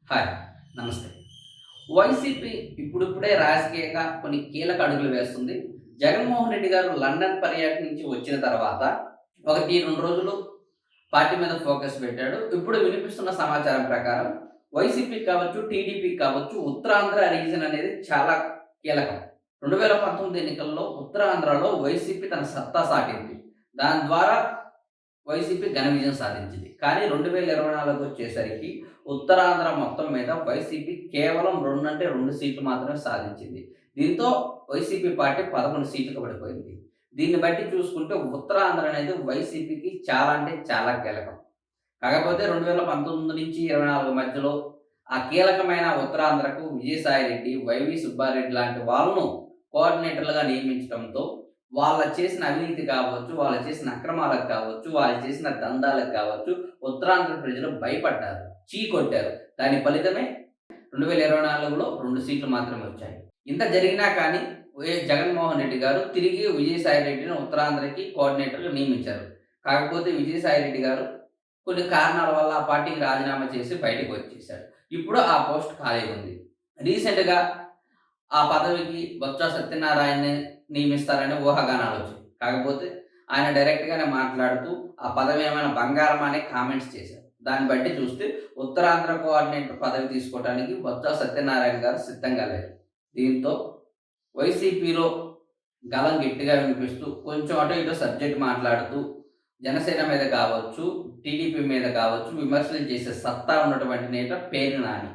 Hi. నమస్తే. YCP ఇప్పుడిప్పుడే రాజకీయంగా కొన్ని కీలక అడుగులు వేస్తుంది. జగన్మోహన్ రెడ్డి గారు లండన్ పర్యటన నుంచి వచ్చిన తర్వాత 2 రోజులు పార్టీ మీద ఫోకస్ పెట్టాడు. ఇప్పుడు వినిపిస్తున్న సమాచారం ప్రకారం వైసీపీ కావచ్చు, టీడీపీ కావచ్చు, ఉత్తరాంధ్ర రీజన్ అనేది చాలా కీలకం. 2019 ఎన్నికల్లో ఉత్తరాంధ్రలో వైసీపీ తన సత్తా సాటింది. దాని ద్వారా వైసీపీ ఘన విజయం సాధించింది. కానీ 2024 వచ్చేసరికి ఉత్తరాంధ్ర మొత్తం మీద వైసీపీ కేవలం 2 అంటే 2 సీట్లు మాత్రమే సాధించింది. దీంతో వైసీపీ పార్టీ 11 సీట్లకు పడిపోయింది. దీన్ని బట్టి చూసుకుంటే ఉత్తరాంధ్ర అనేది వైసీపీకి చాలా అంటే చాలా కీలకం. కాకపోతే 2019 నుంచి 24 మధ్యలో ఆ కీలకమైన ఉత్తరాంధ్రకు విజయసాయిరెడ్డి, వైవి సుబ్బారెడ్డి లాంటి వాళ్ళను కోఆర్డినేటర్లుగా నియమించడంతో వాళ్ళ చేసిన అవినీతి కావచ్చు, వాళ్ళు చేసిన అక్రమాలకు కావచ్చు, వాళ్ళు చేసిన దందాలకు కావచ్చు, ఉత్తరాంధ్ర ప్రజలు భయపడ్డారు. కొట్టారు. దాని ఫలితమే 2024లో 2 సీట్లు మాత్రమే వచ్చాయి. ఇంత జరిగినా కానీ జగన్మోహన్ రెడ్డి గారు తిరిగి విజయసాయిరెడ్డిని ఉత్తరాంధ్రకి కోఆర్డినేటర్‌గా నియమించారు. కాకపోతే విజయసాయిరెడ్డి గారు కొన్ని కారణాల వల్ల ఆ పార్టీకి రాజీనామా చేసి బయటకు వచ్చేసాడు. ఇప్పుడు ఆ పోస్ట్ ఖాళీగా ఉంది. రీసెంట్‌గా ఆ పదవికి బొత్స సత్యనారాయణని నియమిస్తారని ఊహాగానాలొచ్చాయి. కాకపోతే ఆయన డైరెక్ట్‌గానే మాట్లాడుతూ ఆ పదవి ఏమైనా బంగారమా అని కామెంట్స్ చేశారు. దాన్ని బట్టి చూస్తే ఉత్తరాంధ్ర కోఆర్డినేటర్ పదవి తీసుకోవడానికి బొత్స సత్యనారాయణ గారు సిద్ధంగా లేరు. దీంతో వైసీపీలో గళం గట్టిగా వినిపిస్తూ కొంచెం అటు ఇటు సబ్జెక్ట్ మాట్లాడుతూ జనసేన మీద కావచ్చు, టీడీపీ మీద కావచ్చు విమర్శలు చేసే సత్తా ఉన్నటువంటి నేత పేర్ని నాని.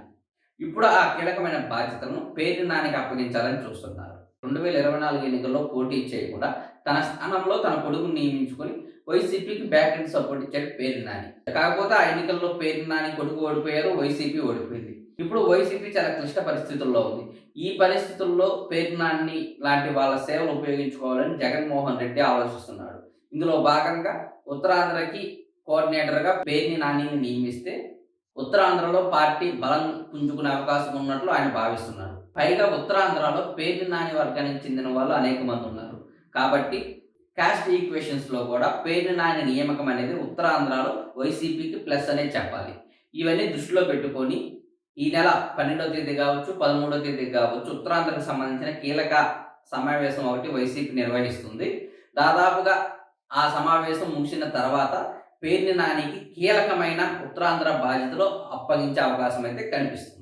ఇప్పుడు ఆ కీలకమైన బాధ్యతలను పేర్ని నానికి అప్పగించాలని చూస్తున్నారు. 2024 ఎన్నికల్లో పోటీ చేయకుండా తన స్థానంలో తన కొడుకుని నియమించుకొని వైసీపీకి బ్యాక్ అండ్ సపోర్ట్ ఇచ్చాడు పేర్ని నాని. కాకపోతే ఆ ఎన్నికల్లో పేర్ని నాని కొడుకు ఓడిపోయారు, వైసీపీ ఓడిపోయింది. ఇప్పుడు వైసీపీ చాలా క్లిష్ట పరిస్థితుల్లో ఉంది. ఈ పరిస్థితుల్లో పేర్ని నాని లాంటి వాళ్ళ సేవలు ఉపయోగించుకోవాలని జగన్మోహన్ రెడ్డి ఆలోచిస్తున్నాడు. ఇందులో భాగంగా ఉత్తరాంధ్రకి కోఆర్డినేటర్‌గా పేర్ని నానిని నియమిస్తే ఉత్తరాంధ్రలో పార్టీ బలం పుంజుకునే అవకాశం ఉన్నట్లు ఆయన భావిస్తున్నారు. పైగా ఉత్తరాంధ్రలో పేర్ని నాని వర్గానికి చెందిన వాళ్ళు అనేక మంది ఉన్నారు. కాబట్టి కాస్ట్ ఈక్వేషన్స్‌లో కూడా పేర్ని నాని నియామకం అనేది ఉత్తరాంధ్రలో వైసీపీకి ప్లస్ అనే చెప్పాలి. ఇవన్నీ దృష్టిలో పెట్టుకొని ఈ నెల 12వ తేదీ కావచ్చు, 13వ తేదీ కావచ్చు ఉత్తరాంధ్రకు సంబంధించిన కీలక సమావేశం ఒకటి వైసీపీ నిర్వహిస్తుంది. దాదాపుగా ఆ సమావేశం ముగిసిన తర్వాత పేర్ని నానికి కీలకమైన ఉత్తరాంధ్ర బాధ్యతలు అప్పగించే అవకాశం అయితే కనిపిస్తుంది.